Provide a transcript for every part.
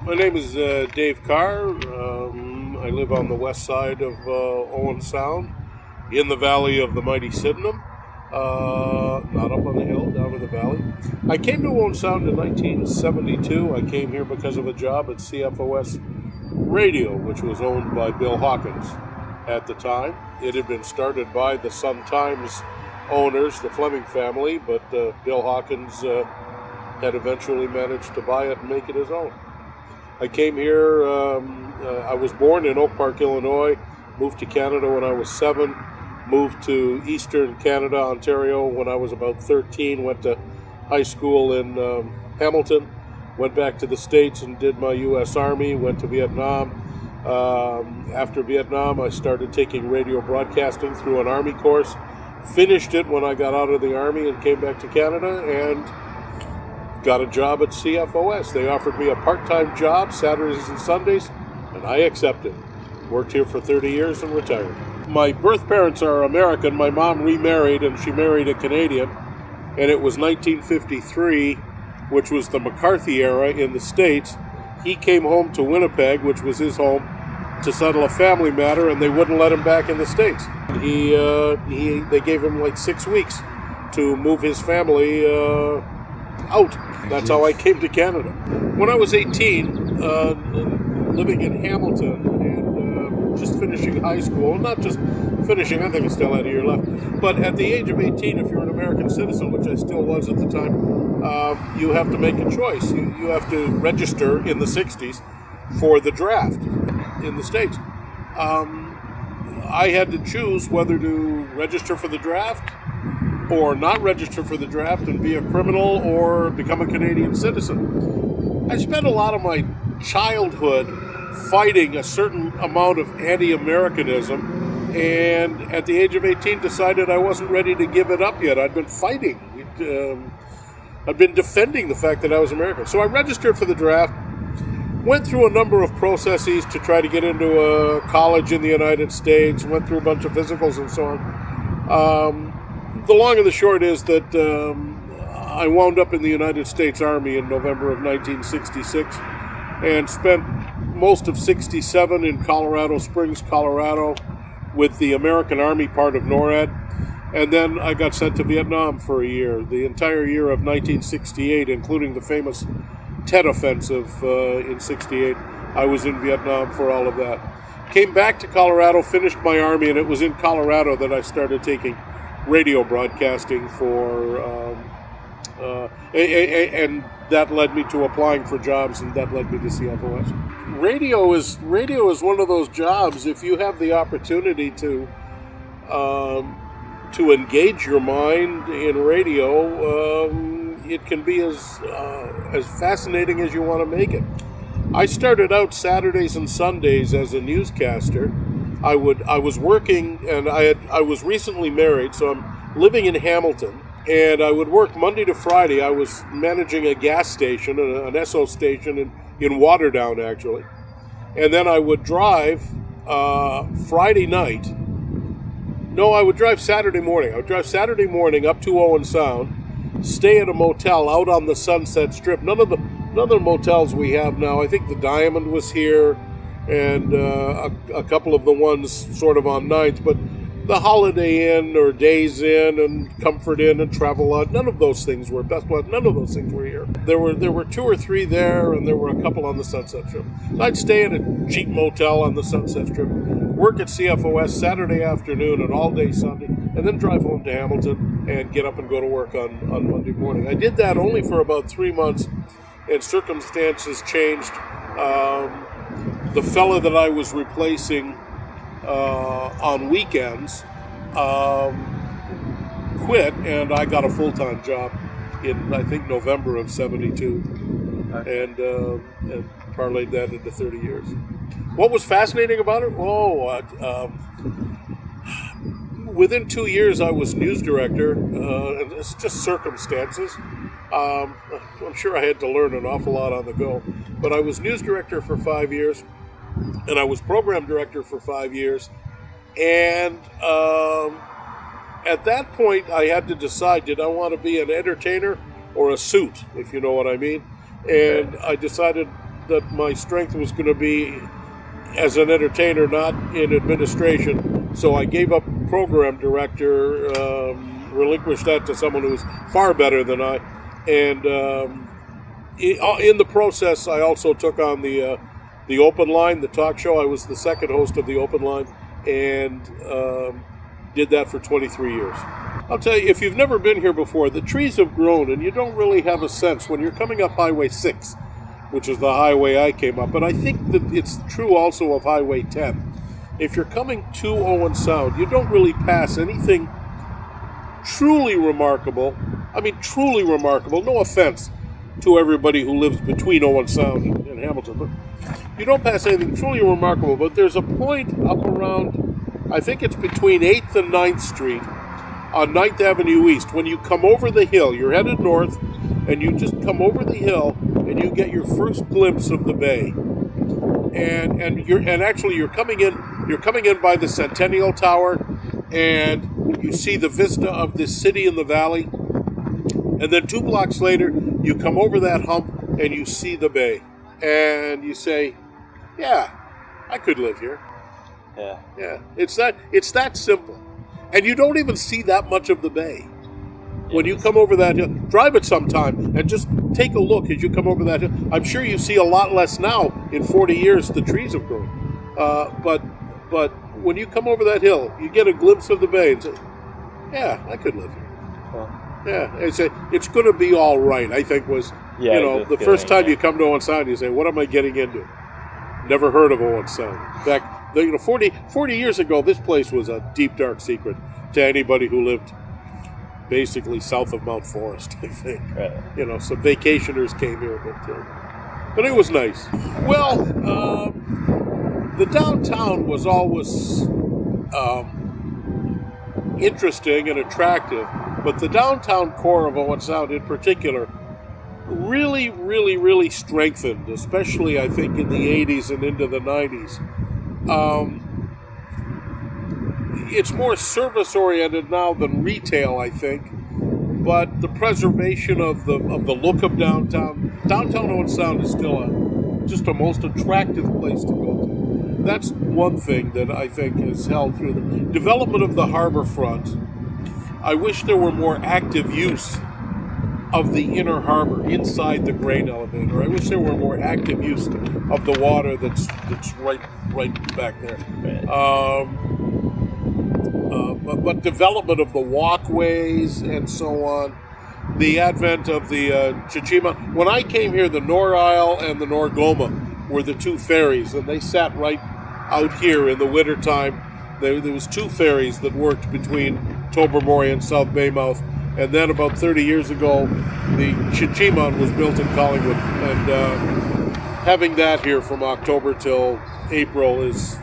My name is Dave Carr. I live on the west side of Owen Sound, in the valley of the mighty Sydenham. Not up on the hill, down in the valley. I came to Owen Sound in 1972. I came here because of a job at CFOS Radio, which was owned by Bill Hawkins at the time. It had been started by the Sun-Times owners, the Fleming family, but Bill Hawkins had eventually managed to buy it and make it his own. I came here, I was born in Oak Park, Illinois, moved to Canada when I was 7, moved to Eastern Canada, Ontario when I was about 13, went to high school in Hamilton, went back to the States and did my U.S. Army, went to Vietnam. After Vietnam, I started taking radio broadcasting through an Army course, finished it when I got out of the Army and came back to Canada, and got a job at CFOS. They offered me a part-time job, Saturdays and Sundays, and I accepted. Worked here for 30 years and retired. My birth parents are American. My mom remarried, and she married a Canadian, and it was 1953, which was the McCarthy era in the States. He came home to Winnipeg, which was his home, to settle a family matter, and they wouldn't let him back in the States. They gave him like 6 weeks to move his family out. That's how I came to Canada. When I was 18, living in Hamilton and just finishing high school, not just finishing, I think I still had a year left, but at the age of 18, if you're an American citizen, which I still was at the time, you have to make a choice. You have to register in the 60s for the draft in the States. I had to choose whether to register for the draft or not register for the draft and be a criminal or become a Canadian citizen. I spent a lot of my childhood fighting a certain amount of anti-Americanism, and at the age of 18 decided I wasn't ready to give it up yet. I'd been fighting. I'd been defending the fact that I was American. So I registered for the draft, went through a number of processes to try to get into a college in the United States, went through a bunch of physicals and so on. The long and the short is that I wound up in the United States Army in November of 1966 and spent most of 67 in Colorado Springs, Colorado, with the American Army part of NORAD. And then I got sent to Vietnam for a year, the entire year of 1968, including the famous Tet Offensive in 68. I was in Vietnam for all of that. Came back to Colorado, finished my Army, and it was in Colorado that I started taking radio broadcasting for, and that led me to applying for jobs, and that led me to CFOS. Radio is one of those jobs. If you have the opportunity to engage your mind in radio, it can be as fascinating as you want to make it. I started out Saturdays and Sundays as a newscaster. I was working, and I was recently married, so I'm living in Hamilton, and I would work Monday to Friday. I was managing a gas station, an Esso station in Waterdown, actually. And then I would drive Friday night. No, I would drive Saturday morning. I would drive Saturday morning up to Owen Sound, stay at a motel out on the Sunset Strip. None of the motels we have now. I think the Diamond was here, and a couple of the ones sort of on 9th, but the Holiday Inn or Days Inn and Comfort Inn and Travelodge, none of those things were Best Buy. None of those things were here. There were 2 or 3 there, and there were a couple on the Sunset Strip. So I'd stay at a cheap motel on the Sunset Strip, work at CFOS Saturday afternoon and all day Sunday, and then drive home to Hamilton and get up and go to work on Monday morning. I did that only for about 3 months, and circumstances changed. The fella that I was replacing on weekends quit, and I got a full-time job in, I think, November of 72, and parlayed that into 30 years. What was fascinating about it? Within 2 years, I was news director, and it's just circumstances. I'm sure I had to learn an awful lot on the go, but I was news director for 5 years, and I was program director for 5 years, and at that point, I had to decide, did I want to be an entertainer or a suit, if you know what I mean? And I decided that my strength was going to be as an entertainer, not in administration. So I gave up program director, relinquished that to someone who was far better than I. And in the process, I also took on the Open Line, the talk show. I was the second host of the Open Line, and did that for 23 years. I'll tell you, if you've never been here before, the trees have grown, and you don't really have a sense when you're coming up Highway 6, which is the highway I came up. But I think that it's true also of Highway 10. If you're coming to Owen Sound, you don't really pass anything truly remarkable. I mean, truly remarkable. No offense to everybody who lives between Owen Sound and Hamilton, but you don't pass anything truly remarkable. But there's a point up around, I think it's between 8th and 9th Street on 9th Avenue East. When you come over the hill, you're headed north, and you just come over the hill, and you get your first glimpse of the bay. And actually you're coming in by the Centennial Tower, and you see the vista of this city in the valley. And then 2 blocks later, you come over that hump and you see the bay. And you say, yeah, I could live here. Yeah. Yeah. It's that simple. And you don't even see that much of the bay. When you come over that hill, drive it sometime and just take a look as you come over that hill. I'm sure you see a lot less now. In 40 years, the trees have grown. But when you come over that hill, you get a glimpse of the bay and say, yeah, I could live here. Huh. Yeah, it's going to be all right, I think was, the first time you come to Owen Sound, you say, what am I getting into? Never heard of Owen Sound. In fact, 40 years ago, this place was a deep, dark secret to anybody who lived basically south of Mount Forest, I think. Right. Some vacationers came here, but it was nice. Well, the downtown was always interesting and attractive, but the downtown core of Owen Sound in particular really, really, really strengthened, especially I think in the 80s and into the 90s. It's more service-oriented now than retail, I think, but the preservation of the look of downtown Owen Sound is still just a most attractive place to go to. That's one thing that I think has held through the development of the harbor front. I wish there were more active use of the inner harbor inside the grain elevator. I wish there were more active use of the water that's right back there. But development of the walkways and so on, the advent of the Chichima. When I came here, the Nor Isle and the Norgoma were the 2 ferries, and they sat right out here in the wintertime. There was 2 ferries that worked between Tobermory and South Baymouth. And then about 30 years ago, the Chichima was built in Collingwood. And having that here from October till April it's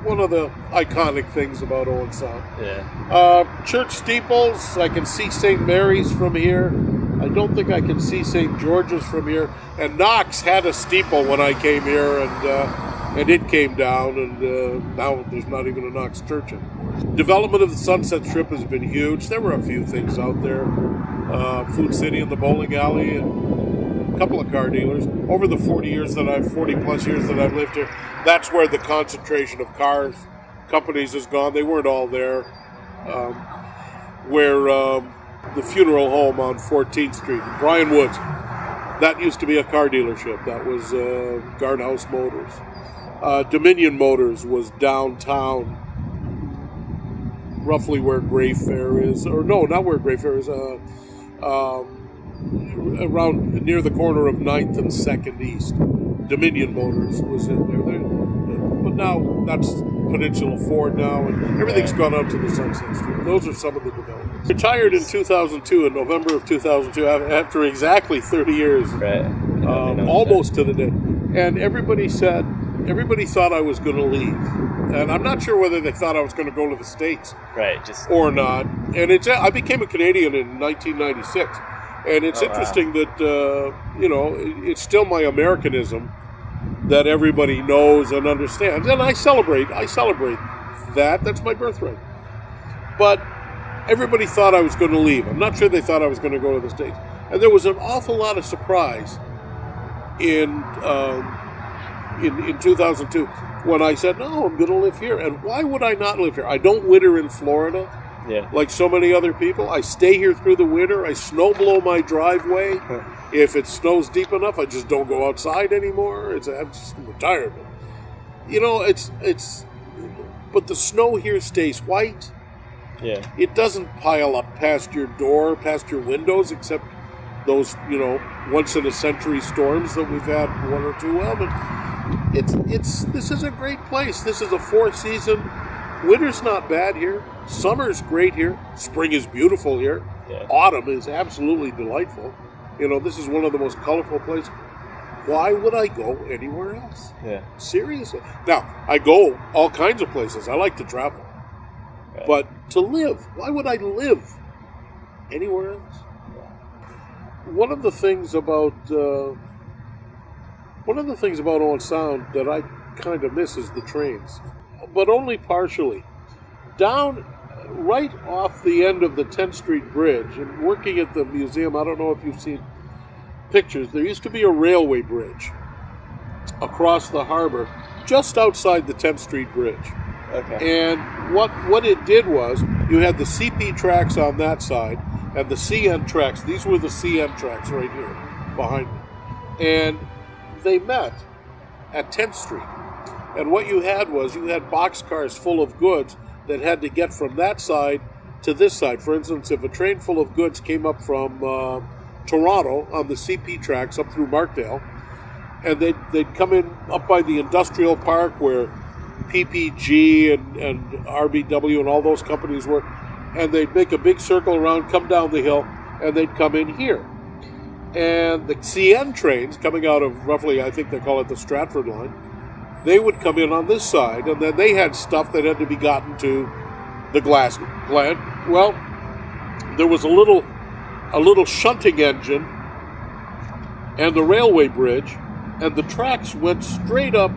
one of the iconic things about Owen Sound. Yeah. Church steeples, I can see St. Mary's from here. I don't think I can see St. George's from here. And Knox had a steeple when I came here, and it came down, and now there's not even a Knox church anymore. Development of the Sunset Strip has been huge. There were a few things out there. Food City and the bowling alley, and a couple of car dealers. Over the 40 plus years that I've lived here, that's where the concentration of car companies has gone. They weren't all there. The funeral home on 14th Street, Brian Woods, that used to be a car dealership. That was Guardhouse Motors. Dominion Motors was downtown, roughly where Gray Fair is, or no, not where Gray Fair is, around near the corner of 9th and 2nd East. Dominion Motors was in there. But now that's Peninsula Ford now, and everything's gone out to the Sunset Strip. Those are some of the developments. Retired in 2002, in November of 2002, after exactly 30 years, Right. Almost to the day. And everybody thought I was going to leave. And I'm not sure whether they thought I was going to go to the States or not. And I became a Canadian in 1996. And it's interesting that, it's still my Americanism that everybody knows and understands. And I celebrate that. That's my birthright. But everybody thought I was going to leave. I'm not sure they thought I was going to go to the States. And there was an awful lot of surprise in 2002 when I said, no, I'm going to live here. And why would I not live here? I don't winter in Florida like so many other people. I stay here through the winter. I snow blow my driveway. If it snows deep enough, I just don't go outside anymore. I'm just retirement. You know, but the snow here stays white. Yeah. It doesn't pile up past your door, past your windows, except those, once in a century storms that we've had, one or two of. And this is a great place. This is a 4-season. Winter's not bad here. Summer's great here. Spring is beautiful here. Yeah. Autumn is absolutely delightful. This is one of the most colorful places. Why would I go anywhere else? Yeah. Seriously. Now, I go all kinds of places. I like to travel. Yeah. But to live, why would I live anywhere else? One of the things about Owen Sound that I kind of miss is the trains, but only partially. Down right off the end of the 10th Street Bridge, and working at the museum, I don't know if you've seen pictures, there used to be a railway bridge across the harbor just outside the 10th Street Bridge. Okay. And what it did was, you had the CP tracks on that side, and the CN tracks. These were the CN tracks right here behind me. And they met at 10th Street. And what you had boxcars full of goods that had to get from that side to this side. For instance, if a train full of goods came up from Toronto on the CP tracks up through Markdale, and they'd come in up by the industrial park where PPG and RBW and all those companies were, and they'd make a big circle around, come down the hill, and they'd come in here. And the CN trains coming out of roughly, I think they call it the Stratford line, they would come in on this side, and then they had stuff that had to be gotten to the glass plant. Well, there was a little shunting engine and the railway bridge, and the tracks went straight up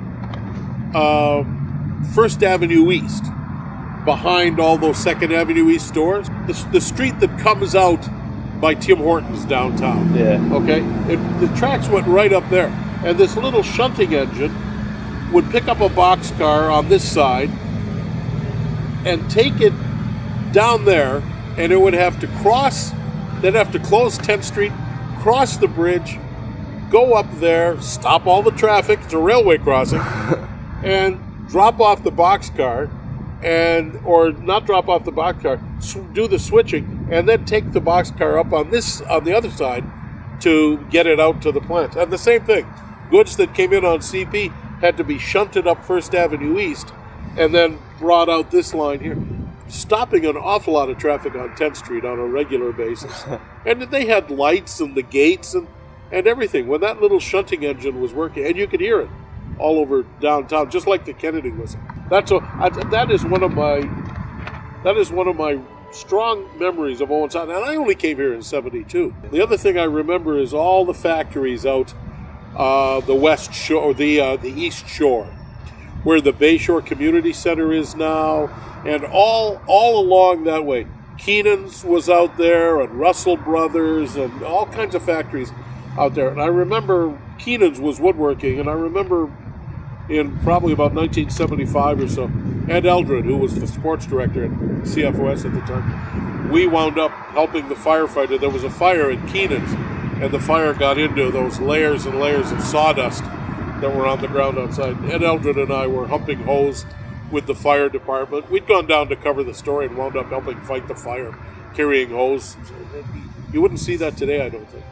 First Avenue East, behind all those Second Avenue East stores. The street that comes out by Tim Hortons downtown. Yeah. Okay? The tracks went right up there. And this little shunting engine would pick up a boxcar on this side and take it down there, and it would have to cross, they'd have to close 10th Street, cross the bridge, go up there, stop all the traffic, it's a railway crossing, and drop off the boxcar, or not drop off the boxcar, do the switching, and then take the boxcar up on the other side to get it out to the plant. And the same thing, goods that came in on CP had to be shunted up First Avenue East and then brought out this line here, stopping an awful lot of traffic on 10th Street on a regular basis. And they had lights and the gates and everything. When that little shunting engine was working, and you could hear it all over downtown, just like the Kennedy whistle. That is one of my strong memories of Owen Sound, and I only came here in '72. The other thing I remember is all the factories out the West Shore, or the East Shore, where the Bayshore Community Center is now, and all along that way. Keenan's was out there, and Russell Brothers, and all kinds of factories out there. And I remember Keenan's was woodworking, and I remember in probably about 1975 or so, Ed Eldred, who was the sports director at CFOS at the time, we wound up helping the firefighter. There was a fire at Keenan's, and the fire got into those layers and layers of sawdust that were on the ground outside. Ed Eldred and I were humping hose with the fire department. We'd gone down to cover the story and wound up helping fight the fire, carrying hose. You wouldn't see that today, I don't think.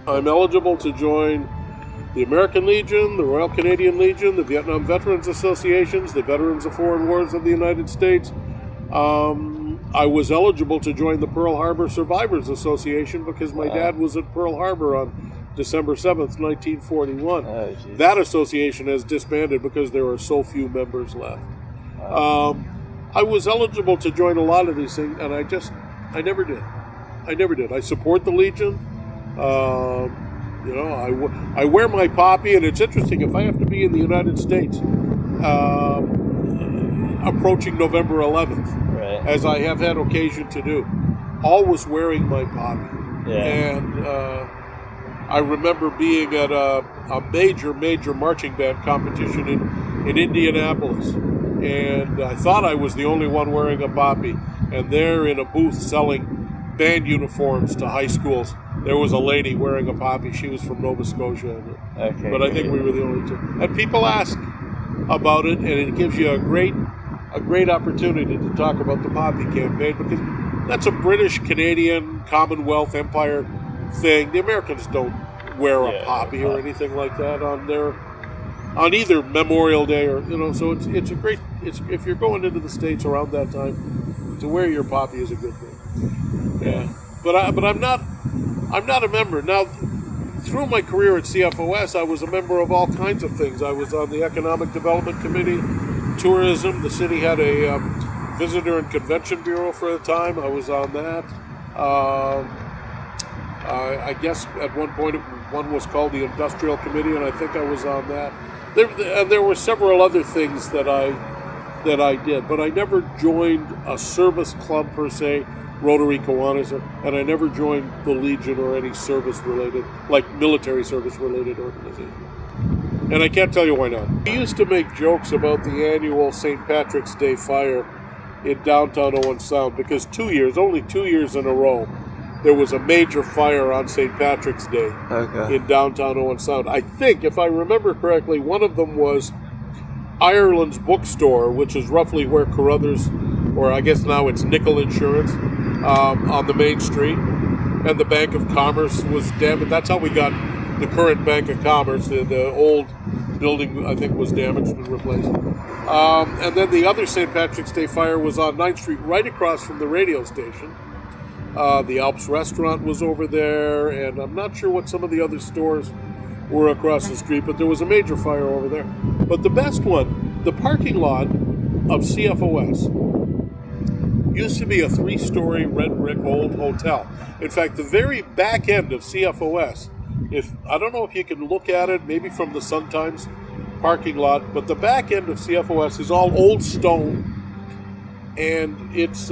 I'm eligible to join the American Legion, the Royal Canadian Legion, the Vietnam Veterans Associations, the Veterans of Foreign Wars of the United States. I was eligible to join the Pearl Harbor Survivors Association because my dad was at Pearl Harbor on December 7th, 1941. Oh, that association has disbanded because there are so few members left. I was eligible to join a lot of these things, and I never did. I support the Legion. I wear my poppy, and it's interesting, if I have to be in the United States approaching November 11th, right, as I have had occasion to do, always wearing my poppy. Yeah. And I remember being at a major marching band competition in Indianapolis, and I thought I was the only one wearing a poppy. And there, in a booth selling band uniforms to high schools, there was a lady wearing a poppy. She was from Nova Scotia, Okay. but I think we were the only two. And people ask about it, and it gives you a great opportunity to talk about the poppy campaign, because that's a British, Canadian, Commonwealth, Empire thing. The Americans don't wear a poppy or anything like that on either Memorial Day or So it's a great. If you're going into the States around that time, to wear your poppy is a good thing. Yeah, but I'm not a member now. Through my career at CFOS, I was a member of all kinds of things. I was on the Economic Development Committee, tourism. The city had a Visitor and Convention Bureau for a time. I was on that. I guess at one point one was called the Industrial Committee, and I think I was on that. There were several other things that I did, but I never joined a service club per se, Rotary Kiwanis, and I never joined the Legion or any service-related, like military service-related organization. And I can't tell you why not. We used to make jokes about the annual St. Patrick's Day fire in downtown Owen Sound, because only 2 years in a row, there was a major fire on St. Patrick's Day in downtown Owen Sound. I think, if I remember correctly, one of them was Ireland's bookstore, which is roughly where Carruthers, or I guess now it's Nickel Insurance, on the main street, and the Bank of Commerce was damaged. That's how we got the current Bank of Commerce. The old building, I think, was damaged and replaced. And then the other St. Patrick's Day fire was on 9th Street, right across from the radio station. The Alps restaurant was over there, and I'm not sure what some of the other stores were across the street, but there was a major fire over there. But the best one, the parking lot of CFOS, used to be a 3-story red brick old hotel. In fact, the very back end of CFOS, I don't know if you can look at it, maybe from the Sun-Times parking lot, but the back end of CFOS is all old stone, and it's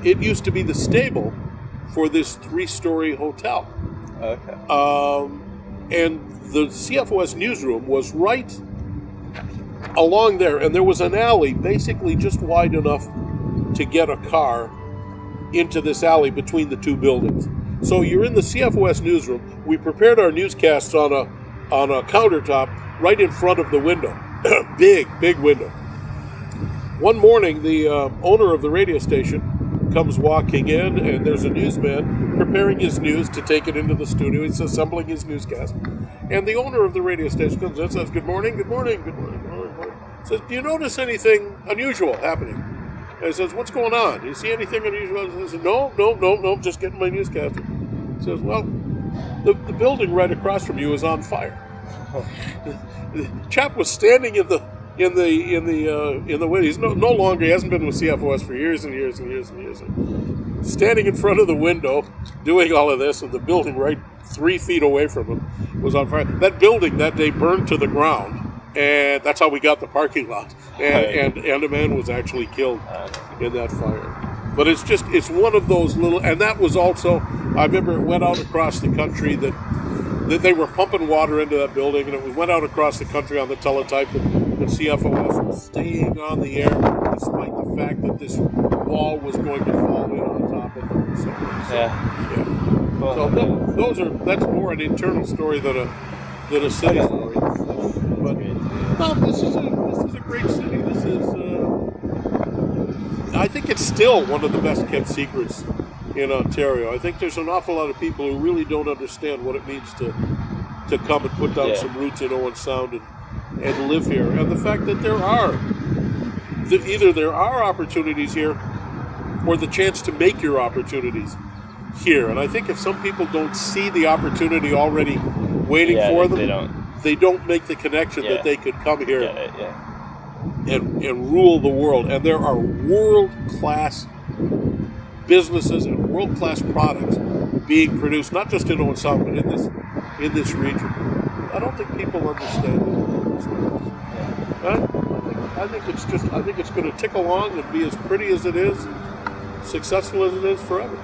it used to be the stable for this 3-story hotel. Okay. And the CFOS newsroom was right along there, and there was an alley basically just wide enough to get a car into this alley between the two buildings. So you're in the CFOS newsroom. We prepared our newscasts on a countertop right in front of the window. big window. One morning, the owner of the radio station comes walking in, and there's a newsman preparing his news to take it into the studio. He's assembling his newscast. And the owner of the radio station comes in and says, "Good morning, good morning, good morning, good morning, good morning." Says, "Do you notice anything unusual happening?" And he says, "What's going on? Do you see anything unusual?" He says, No, just getting my newscast." He says, "Well, the building right across from you is on fire." The chap was standing in the window. He's no longer. He hasn't been with CFOS for years and years and years and years. Standing in front of the window, doing all of this, and the building right 3 feet away from him was on fire. That building that day burned to the ground, and that's how we got the parking lot. And a man was actually killed in that fire. But it's one of those little. And that was also, I remember it went out across the country that they were pumping water into that building, and it went out across the country on the teletype that CFOS was staying on the air despite the fact that this wall was going to fall in on top of it. So, Well, so that's more an internal story than a city story. But no, this is a great city. This is I think it's still one of the best kept secrets in Ontario. I think there's an awful lot of people who really don't understand what it means to come and put down some roots in Owen Sound and live here. And the fact that either there are opportunities here or the chance to make your opportunities here. And I think if some people don't see the opportunity already waiting for them, they don't make the connection that they could come here and rule the world. And there are world-class businesses and world-class products being produced, not just in Owen Sound, but in this region. I don't think people understand that. I think it's going to tick along and be as pretty as it is, successful as it is forever.